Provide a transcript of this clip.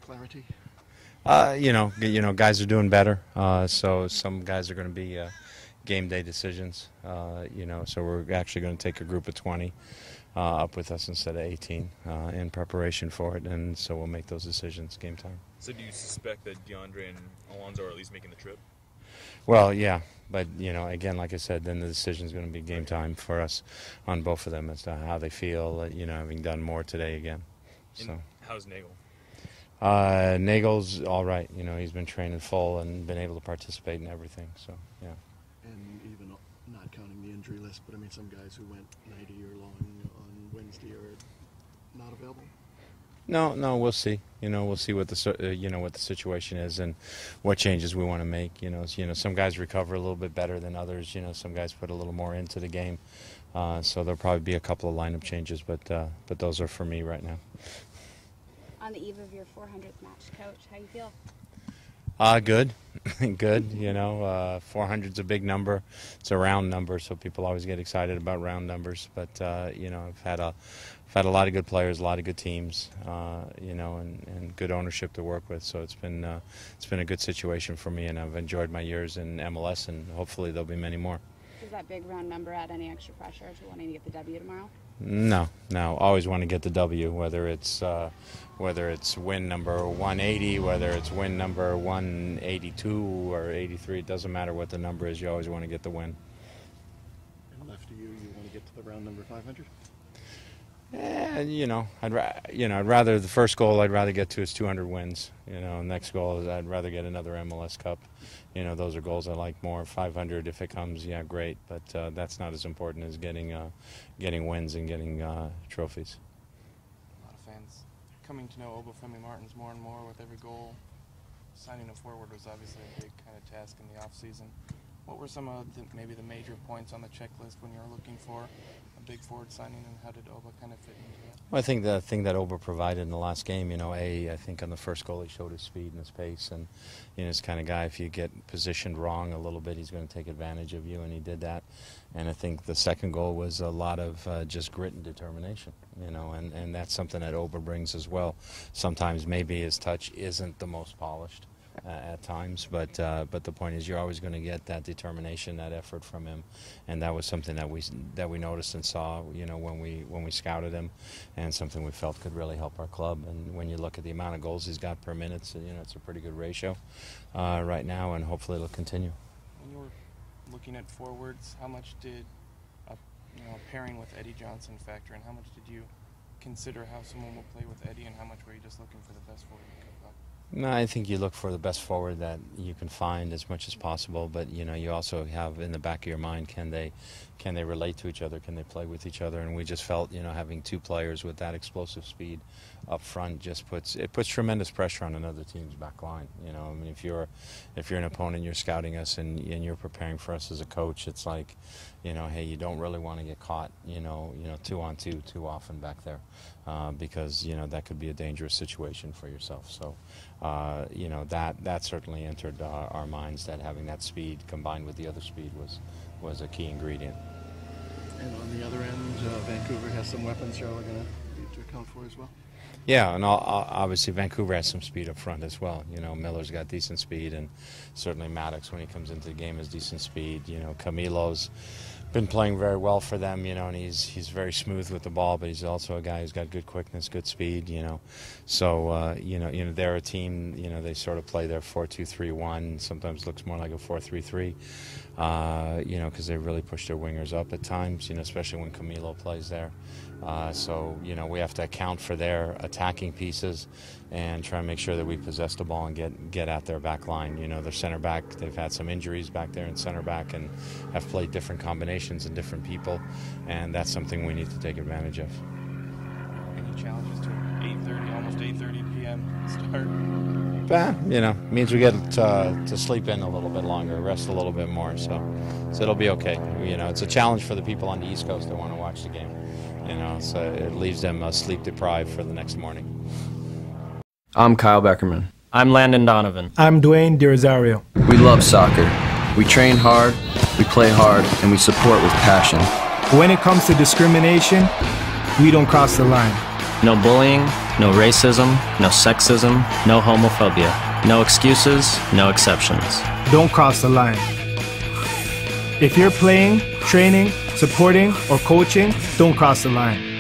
clarity? Guys are doing better. So some guys are going to be game day decisions. So we're actually going to take a group of 20 up with us instead of 18 in preparation for it, and so we'll make those decisions game time. So do you suspect that DeAndre and Alonzo are at least making the trip? Well, yeah, but again, like I said, then the decision is going to be game time for us on both of them as to how they feel. Having done more today again. So and how's Nagel? Nagel's all right. He's been training full and been able to participate in everything. So yeah. And even not counting the injury list, but I mean, some guys who went 90 or long on Wednesday are not available. No, we'll see. We'll see what the what the situation is and what changes we want to make. Some guys recover a little bit better than others. Some guys put a little more into the game. So there'll probably be a couple of lineup changes, but those are for me right now. On the eve of your 400th match, Coach, how you feel? Good, good. 400's a big number. It's a round number, so people always get excited about round numbers. But I've had a lot of good players, a lot of good teams, and good ownership to work with. So it's been a good situation for me, and I've enjoyed my years in MLS, and hopefully there'll be many more. Does that big round number add any extra pressure to wanting to get the W tomorrow? No. Always want to get the W, whether it's win number 180, whether it's win number 182 or 83. It doesn't matter what the number is. You always want to get the win. And left to you want to get to the round number 500. I'd rather the first goal I'd rather get to is 200 wins. Next goal is I'd rather get another MLS Cup. Those are goals I like more. 500 if it comes, yeah, great. But that's not as important as getting wins and getting trophies. A lot of fans coming to know Obafemi Martins more and more with every goal. Signing a forward was obviously a big kind of task in the off season. What were some of maybe the major points on the checklist when you were looking for a big forward signing, and how did Oba kind of fit into that? Well, I think the thing that Oba provided in the last game, I think on the first goal he showed his speed and his pace, and he's the kind of guy, if you get positioned wrong a little bit, he's going to take advantage of you, and he did that. And I think the second goal was a lot of just grit and determination, and that's something that Oba brings as well. Sometimes maybe his touch isn't the most polished at times, but the point is you're always going to get that determination, that effort from him, and that was something that we noticed and saw, when we scouted him, and something we felt could really help our club. And when you look at the amount of goals he's got per minute, so, it's a pretty good ratio right now, and hopefully it'll continue. When you were looking at forwards, how much did a pairing with Eddie Johnson factor in? How much did you consider how someone will play with Eddie, and how much were you just looking for the best forward you could find? No, I think you look for the best forward that you can find as much as possible, but you also have in the back of your mind, can they relate to each other, can they play with each other? And we just felt having two players with that explosive speed up front just puts tremendous pressure on another team's back line. I mean, if you're an opponent, you're scouting us and you're preparing for us as a coach, it's like, hey, you don't really want to get caught 2-on-2 too often back there, because that could be a dangerous situation for yourself. So that certainly entered our minds, that having that speed combined with the other speed was a key ingredient. And on the other end, Vancouver has some weapons you're going to need to account for as well. Yeah, and obviously Vancouver has some speed up front as well. Miller's got decent speed, and certainly Maddox, when he comes into the game, has decent speed. Camilo's been playing very well for them, and he's very smooth with the ball, but he's also a guy who's got good quickness, good speed, So, they're a team, they sort of play their 4-2-3-1, sometimes looks more like a 4-3-3, because they really push their wingers up at times, especially when Camilo plays there. So, we have to account for their attacking pieces and try and make sure that we possess the ball and get at their back line. Their center back, they've had some injuries back there in center back and have played different combinations and different people, and that's something we need to take advantage of. Any challenges to 8:30, almost 8:30 p.m. start? Means we get to sleep in a little bit longer, rest a little bit more, so it'll be okay. It's a challenge for the people on the East Coast that want to watch the game. So it leaves them sleep deprived for the next morning. I'm Kyle Beckerman. I'm Landon Donovan. I'm Dwayne De Rosario. We love soccer. We train hard, we play hard, and we support with passion. When it comes to discrimination, we don't cross the line. No bullying, no racism, no sexism, no homophobia. No excuses, no exceptions. Don't cross the line. If you're playing, training, supporting, or coaching, don't cross the line.